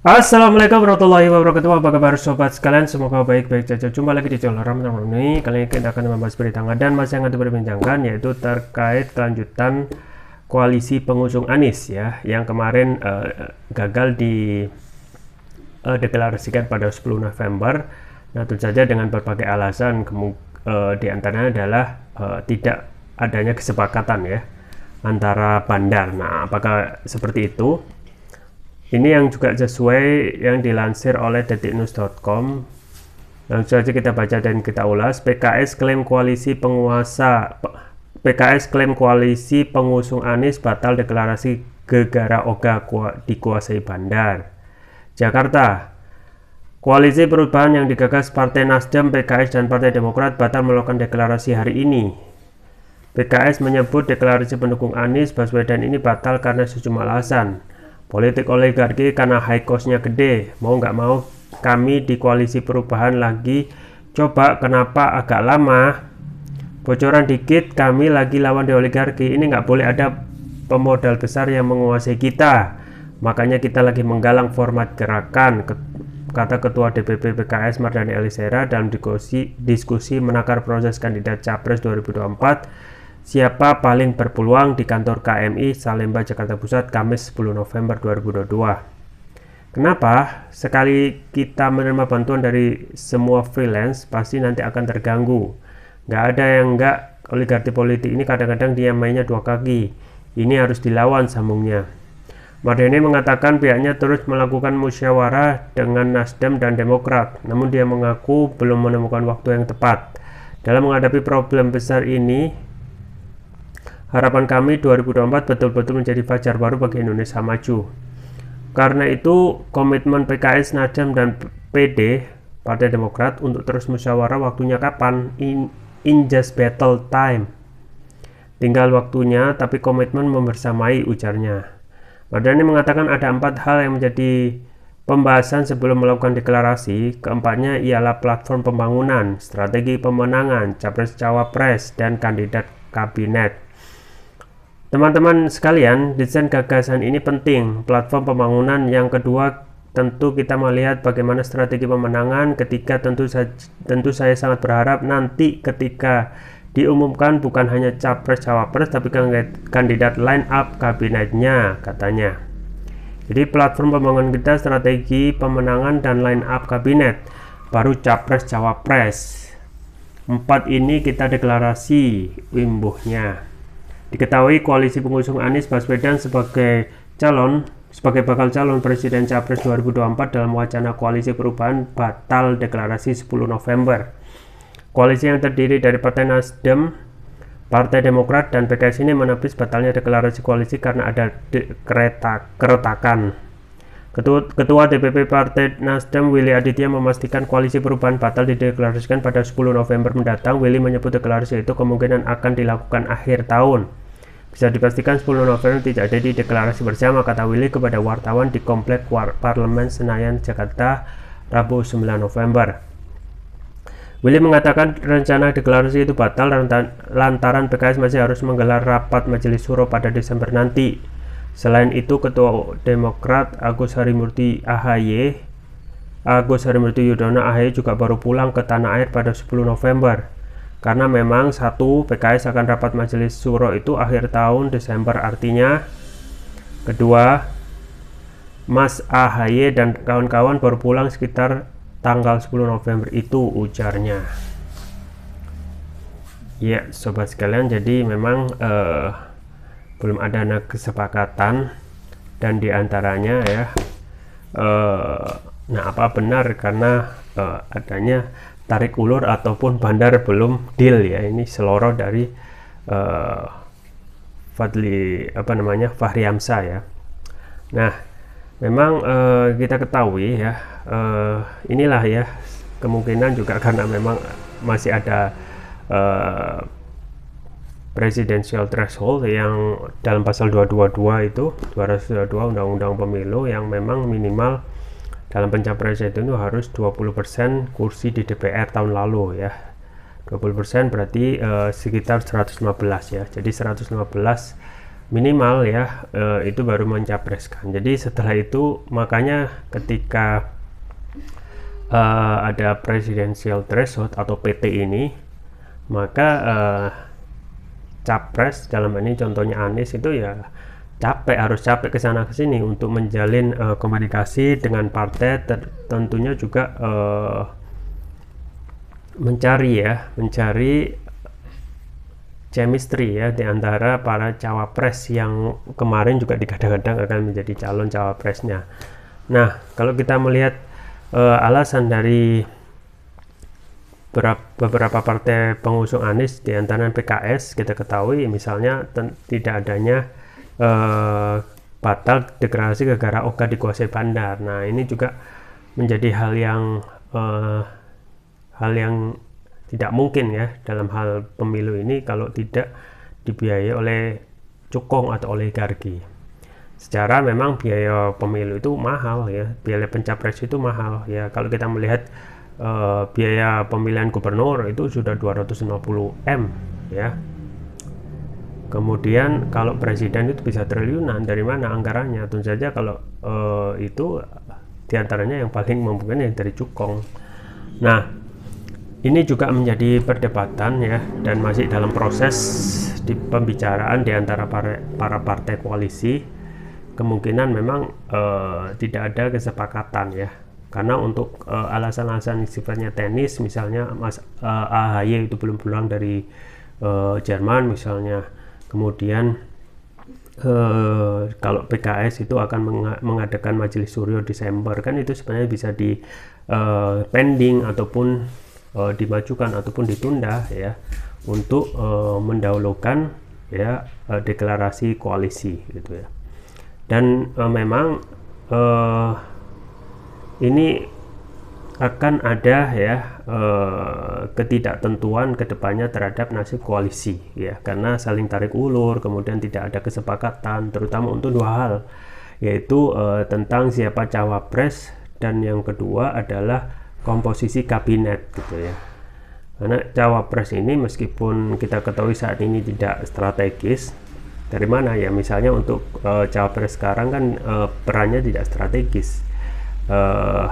Assalamualaikum warahmatullahi wabarakatuh. Apa kabar sobat sekalian? Semoga baik-baik saja. Jumpa lagi di channel Ramdan ini. Kali ini kita akan membahas berita hangat dan masih hangat diperbincangkan, yaitu terkait kelanjutan koalisi pengusung Anies ya, yang kemarin gagal deklarasikan pada 10 November. Nah, tentu saja dengan berbagai alasan, di antaranya adalah tidak adanya kesepakatan ya antara bandar. Nah, apakah seperti itu? Ini yang juga sesuai yang dilansir oleh detiknews.com. Langsung saja kita baca dan kita ulas. PKS klaim koalisi pengusung Anies batal deklarasi gegara Oga dikuasai bandar. Jakarta. Koalisi perubahan yang digagas Partai Nasdem, PKS, dan Partai Demokrat batal melakukan deklarasi hari ini. PKS menyebut deklarasi pendukung Anies Baswedan ini batal karena sejumlah alasan. Politik oligarki karena high cost-nya gede. Mau nggak mau kami di koalisi perubahan lagi. Coba kenapa agak lama? Bocoran dikit, kami lagi lawan di oligarki. Ini nggak boleh ada pemodal besar yang menguasai kita. Makanya kita lagi menggalang format gerakan, kata Ketua DPP PKS Mardhani Alisera dalam diskusi menakar proses kandidat Capres 2024. Siapa paling berpeluang di kantor KMI Salemba Jakarta Pusat Kamis 10 November 2022. Kenapa? Sekali kita menerima bantuan dari semua freelance pasti nanti akan terganggu. Nggak ada yang nggak, oligarki politik ini kadang-kadang dia mainnya dua kaki. Ini harus dilawan sambungnya. Mardhani mengatakan pihaknya terus melakukan musyawarah dengan Nasdem dan Demokrat, namun dia mengaku belum menemukan waktu yang tepat. Dalam menghadapi problem besar ini, harapan kami 2024 betul-betul menjadi fajar baru bagi Indonesia maju. Karena itu komitmen PKS, Nasdem, dan PD Partai Demokrat untuk terus musyawarah. Waktunya kapan? In just battle time. Tinggal waktunya, tapi komitmen membersamai, ujarnya. Mardhani mengatakan ada 4 hal yang menjadi pembahasan sebelum melakukan deklarasi. Keempatnya ialah platform pembangunan, strategi pemenangan, capres-cawapres, dan kandidat kabinet. Teman-teman sekalian, desain gagasan ini penting. Platform pembangunan yang kedua, tentu kita melihat bagaimana strategi pemenangan. Tentu saya sangat berharap nanti ketika diumumkan bukan hanya capres-cawapres tapi kandidat line up kabinetnya, katanya. Jadi platform pembangunan kita, strategi pemenangan, dan line up kabinet, baru capres-cawapres. 4 ini kita deklarasi imbuhnya. Diketahui koalisi pengusung Anies Baswedan sebagai bakal calon presiden Capres 2024 dalam wacana koalisi perubahan batal deklarasi 10 November. Koalisi yang terdiri dari Partai Nasdem, Partai Demokrat, dan PKS ini menepis batalnya deklarasi koalisi karena ada keretakan. Ketua DPP Partai Nasdem Willy Aditya memastikan koalisi perubahan batal dideklarasikan pada 10 November mendatang. Willy menyebut deklarasi itu kemungkinan akan dilakukan akhir tahun. Bisa dipastikan 10 November tidak ada di deklarasi bersama, kata Willy kepada wartawan di Komplek Parlemen Senayan, Jakarta, Rabu 9 November. Willy mengatakan rencana deklarasi itu batal lantaran PKS masih harus menggelar rapat Majelis Syuro pada Desember nanti. Selain itu, Ketua Demokrat Agus Harimurti Yudhoyono AHY juga baru pulang ke tanah air pada 10 November. Karena memang PKS akan rapat Majelis Syuro itu akhir tahun Desember, artinya kedua Mas AHY dan kawan-kawan baru pulang sekitar tanggal 10 November itu, ujarnya. Ya sobat sekalian, jadi memang belum ada kesepakatan, dan diantaranya ya apa benar karena adanya tarik ulur ataupun bandar belum deal ya. Ini seloro dari Fahri Hamzah ya. Nah, memang kita ketahui ya, inilah ya kemungkinan juga karena memang masih ada presidential threshold yang dalam pasal 222 itu 222 Undang-Undang Pemilu yang memang minimal dalam pencapresan itu harus 20% kursi di DPR tahun lalu ya. 20% berarti sekitar 115 ya. Jadi 115 minimal ya, itu baru mencapreskan. Jadi setelah itu makanya ketika ada presidensial threshold atau PT ini, maka capres dalam ini contohnya Anies itu ya harus capek ke sana ke sini untuk menjalin komunikasi dengan partai, tentunya juga mencari chemistry ya di antara para cawapres yang kemarin juga digadang-gadang akan menjadi calon cawapresnya. Nah, kalau kita melihat alasan dari beberapa partai pengusung Anies, di antara PKS, kita ketahui misalnya tidak adanya batal deklarasi Gegara Oka dikuasai Bandar. Nah, ini juga menjadi hal yang tidak mungkin ya dalam hal pemilu ini kalau tidak dibiayai oleh cukong atau oligarki. Secara memang biaya pemilu itu mahal ya, biaya pencapres itu mahal ya. Kalau kita melihat biaya pemilihan gubernur itu sudah 250 M ya. Kemudian kalau presiden itu bisa triliunan, dari mana anggarannya? Tentu saja kalau itu diantaranya yang paling memungkinkan yang dari cukong. Nah, ini juga menjadi perdebatan ya, dan masih dalam proses di pembicaraan di antara para partai koalisi. Kemungkinan memang tidak ada kesepakatan ya, karena untuk alasan-alasan sifatnya teknis, misalnya Mas AHY itu belum pulang dari Jerman misalnya. Kemudian kalau PKS itu akan mengadakan majelis suryo Desember, kan itu sebenarnya bisa di pending ataupun dimajukan ataupun ditunda ya, untuk mendahulukan ya deklarasi koalisi gitu ya. Dan memang ini akan ada ya ketidaktentuan kedepannya terhadap nasib koalisi ya, karena saling tarik ulur, kemudian tidak ada kesepakatan terutama untuk dua hal, yaitu tentang siapa cawapres, dan yang kedua adalah komposisi kabinet gitu ya. Karena cawapres ini meskipun kita ketahui saat ini tidak strategis, dari mana ya, misalnya untuk cawapres sekarang kan perannya tidak strategis,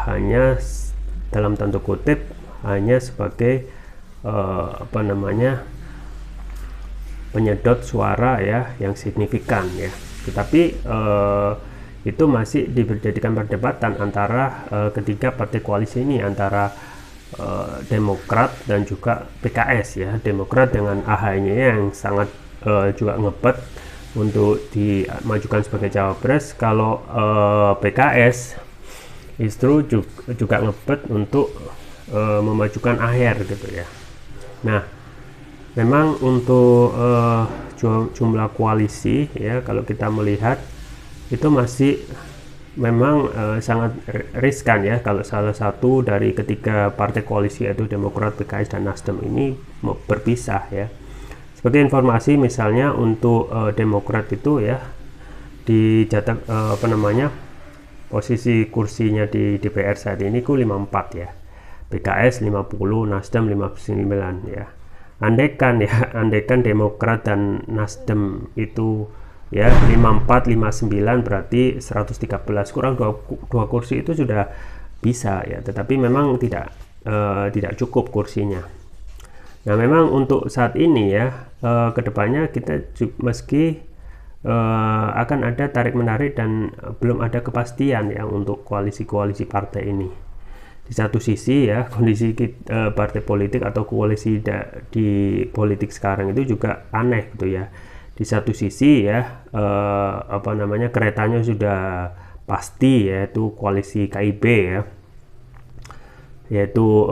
hanya dalam tanda kutip hanya sebagai penyedot suara ya yang signifikan ya. Tetapi itu masih dijadikan perdebatan antara ketiga partai koalisi ini, antara Demokrat dan juga PKS ya. Demokrat dengan AHY-nya yang sangat juga ngebet untuk dimajukan sebagai cawapres. Kalau PKS justru juga ngebet untuk memajukan AHR gitu ya. Nah, memang untuk jumlah koalisi ya, kalau kita melihat itu masih memang sangat riskan ya kalau salah satu dari ketiga partai koalisi yaitu Demokrat, PKS, dan Nasdem ini berpisah ya. Sebagai informasi, misalnya untuk Demokrat itu ya dicatat posisi kursinya di DPR saat ini ku 54 ya, PKS 50, Nasdem 59 ya. Andaikan Demokrat dan Nasdem itu ya 54 59 berarti 113, kurang 2 kursi itu sudah bisa ya, tetapi memang tidak cukup kursinya. Nah, memang untuk saat ini ya kedepannya kita meski akan ada tarik menarik dan belum ada kepastian ya untuk koalisi partai ini. Di satu sisi ya kondisi partai politik atau koalisi di politik sekarang itu juga aneh gitu ya. Di satu sisi ya keretanya sudah pasti, yaitu koalisi KIB ya, yaitu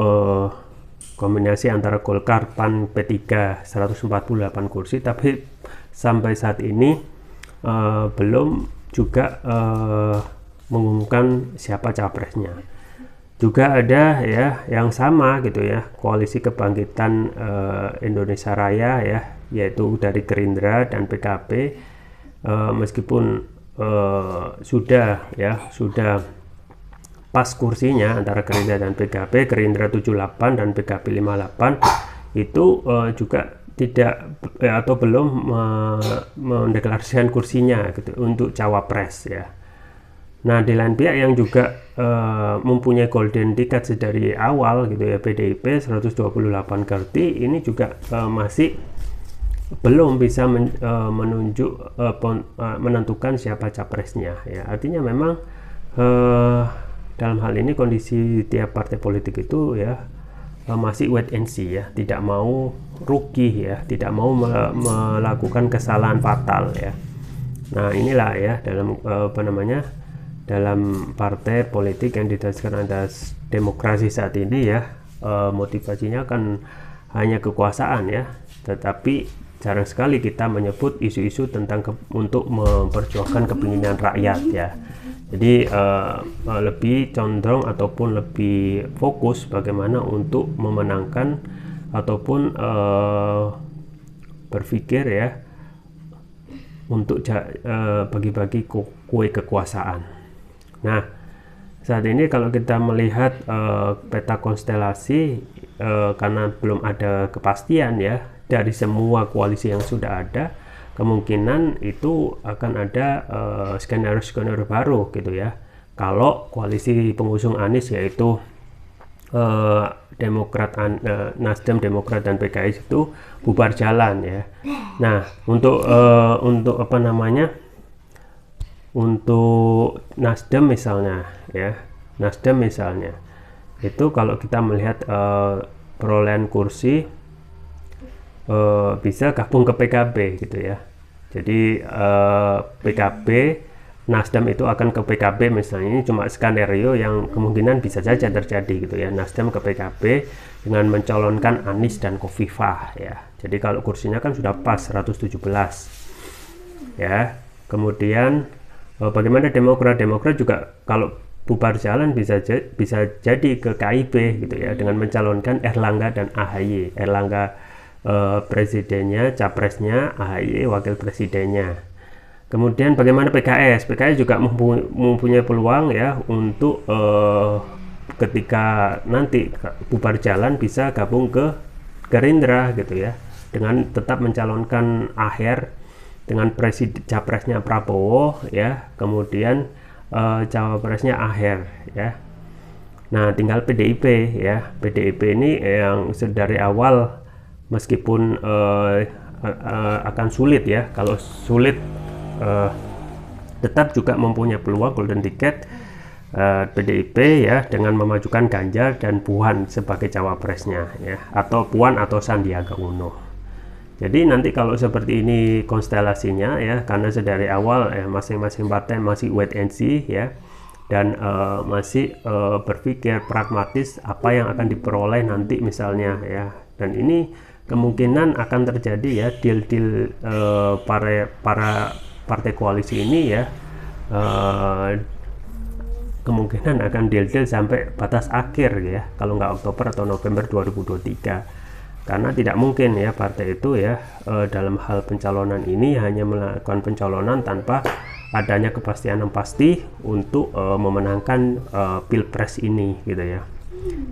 kombinasi antara Golkar, PAN, P3 148 kursi, tapi sampai saat ini belum juga mengumumkan siapa capresnya. Juga ada ya yang sama gitu ya, koalisi kebangkitan Indonesia Raya ya, yaitu dari Gerindra dan PKB, meskipun sudah pas kursinya antara Gerindra dan PKB, Gerindra 78 dan PKB 58, itu juga atau belum mendeklarasikan kursinya gitu untuk cawapres ya. Nah, di lain pihak yang juga mempunyai golden ticket dari awal gitu ya, PDIP 128 kursi ini juga masih belum bisa menentukan siapa capresnya ya. Artinya memang dalam hal ini kondisi tiap partai politik itu ya masih wait and see ya, tidak mau rugi ya, tidak mau melakukan kesalahan fatal ya. Nah, inilah ya dalam dalam partai politik yang didasarkan atas demokrasi saat ini ya, motivasinya kan hanya kekuasaan ya, tetapi jarang sekali kita menyebut isu-isu tentang untuk memperjuangkan kepinginan rakyat ya. Jadi lebih condong ataupun lebih fokus bagaimana untuk memenangkan ataupun berpikir ya untuk bagi-bagi kue kekuasaan. Nah, saat ini kalau kita melihat peta konstelasi, karena belum ada kepastian ya dari semua koalisi yang sudah ada, kemungkinan itu akan ada skenario-skenario baru gitu ya. Kalau koalisi pengusung Anies yaitu Nasdem, Demokrat dan PKS itu bubar jalan ya. Nah, untuk untuk Nasdem misalnya ya, itu kalau kita melihat perolehan kursi bisa gabung ke PKB gitu ya. Jadi PKB, Nasdem itu akan ke PKB misalnya. Ini cuma skenario yang kemungkinan bisa saja terjadi gitu ya. Nasdem ke PKB dengan mencalonkan Anies dan Khofifah ya. Jadi kalau kursinya kan sudah pas 117 ya. Kemudian bagaimana Demokrat juga kalau bubar jalan bisa jadi ke KIB gitu ya, dengan mencalonkan Erlangga dan AHY. Erlangga presidennya, capresnya, AHY wakil presidennya. Kemudian bagaimana PKS juga mempunyai peluang ya untuk ketika nanti bubar jalan bisa gabung ke Gerindra gitu ya, dengan tetap mencalonkan Aher dengan capresnya Prabowo ya, kemudian cawapresnya Aher ya. Nah, tinggal PDIP ya. PDIP ini yang dari awal meskipun akan sulit ya, kalau sulit tetap juga mempunyai peluang golden ticket PDIP ya, dengan memajukan Ganjar dan Puan sebagai cawapresnya ya, atau Puan atau Sandiaga Uno. Jadi nanti kalau seperti ini konstelasinya ya, karena sedari awal masing-masing partai masih wait and see ya, dan masih berpikir pragmatis apa yang akan diperoleh nanti misalnya ya. Dan ini kemungkinan akan terjadi ya deal-deal para partai koalisi ini ya, kemungkinan akan deal-deal sampai batas akhir ya, kalau nggak Oktober atau November 2023. Karena tidak mungkin ya partai itu ya dalam hal pencalonan ini hanya melakukan pencalonan tanpa adanya kepastian yang pasti untuk memenangkan pilpres ini gitu ya.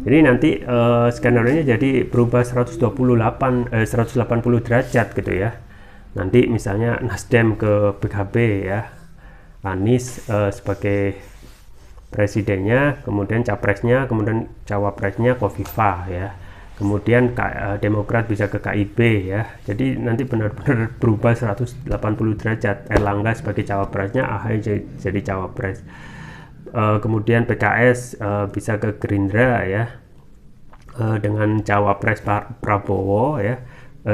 Jadi nanti skenario nya jadi berubah 180 derajat gitu ya. Nanti misalnya Nasdem ke PKB ya, Anies sebagai presidennya, kemudian capresnya, kemudian cawapresnya Khofifah ya. Kemudian Demokrat bisa ke KIB ya. Jadi nanti benar-benar berubah 180 derajat. Erlangga sebagai cawapresnya, AHY jadi cawapres. Kemudian PKS bisa ke Gerindra ya, dengan cawapres Prabowo ya,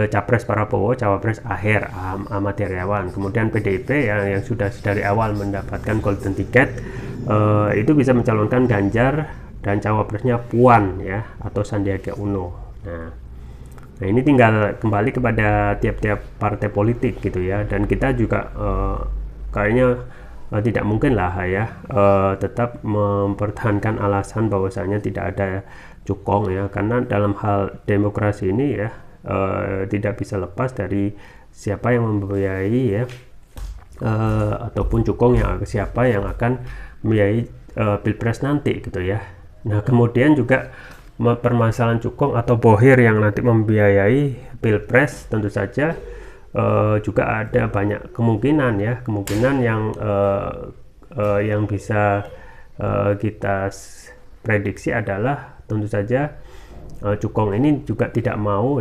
capres Prabowo, cawapres Aher Ahmad Heriawan. Kemudian PDIP yang sudah dari awal mendapatkan golden ticket itu bisa mencalonkan Ganjar dan cawapresnya Puan ya, atau Sandiaga Uno. Nah ini tinggal kembali kepada tiap-tiap partai politik gitu ya, dan kita juga kayaknya tidak mungkin lah ya tetap mempertahankan alasan bahwasanya tidak ada cukong ya, karena dalam hal demokrasi ini ya tidak bisa lepas dari siapa yang membiayai ya, ataupun cukong siapa yang akan membiayai pilpres nanti gitu ya. Nah kemudian juga permasalahan cukong atau bohir yang nanti membiayai pilpres, tentu saja juga ada banyak kemungkinan ya, kemungkinan yang bisa kita prediksi adalah tentu saja cukong ini juga tidak mau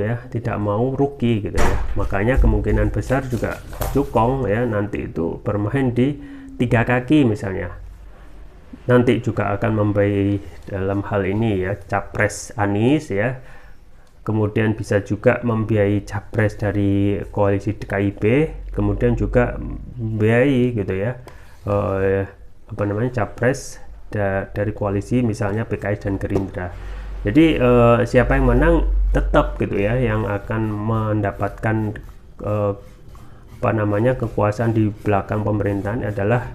rugi gitu ya. Makanya kemungkinan besar juga cukong ya nanti itu bermain di 3 kaki misalnya. Nanti juga akan membiayai dalam hal ini ya capres Anies ya, kemudian bisa juga membiayai capres dari koalisi KIB, kemudian juga membiayai gitu ya capres dari koalisi misalnya PKS dan Gerindra. Jadi siapa yang menang tetap gitu ya yang akan mendapatkan kekuasaan di belakang pemerintahan adalah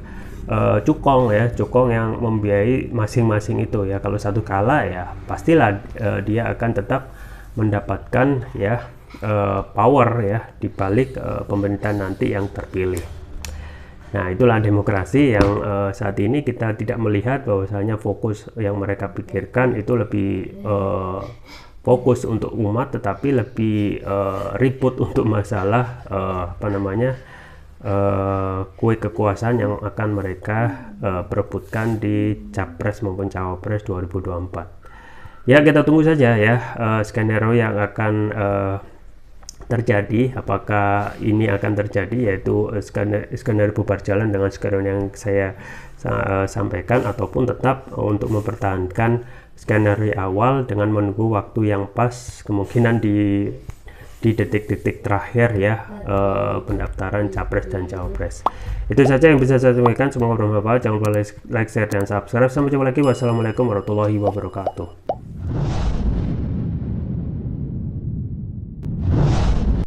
cukong ya, cukong yang membiayai masing-masing itu ya. Kalau satu kalah ya pastilah dia akan tetap mendapatkan ya power ya di balik pemerintahan nanti yang terpilih. Nah, itulah demokrasi yang saat ini kita tidak melihat bahwasanya fokus yang mereka pikirkan itu lebih fokus untuk umat, tetapi lebih ribut untuk masalah kue kekuasaan yang akan mereka perebutkan di capres maupun cawapres 2024. Ya, kita tunggu saja ya skenario yang akan terjadi, apakah ini akan terjadi, yaitu skenario bubar jalan dengan skenario yang saya sampaikan, ataupun tetap untuk mempertahankan skenario awal dengan menunggu waktu yang pas, kemungkinan di detik-detik terakhir ya pendaftaran capres dan cawapres. Itu saja yang bisa saya sampaikan. Semoga bermanfaat. Jangan lupa like, share, dan subscribe. Sampai jumpa lagi. Wassalamualaikum warahmatullahi wabarakatuh.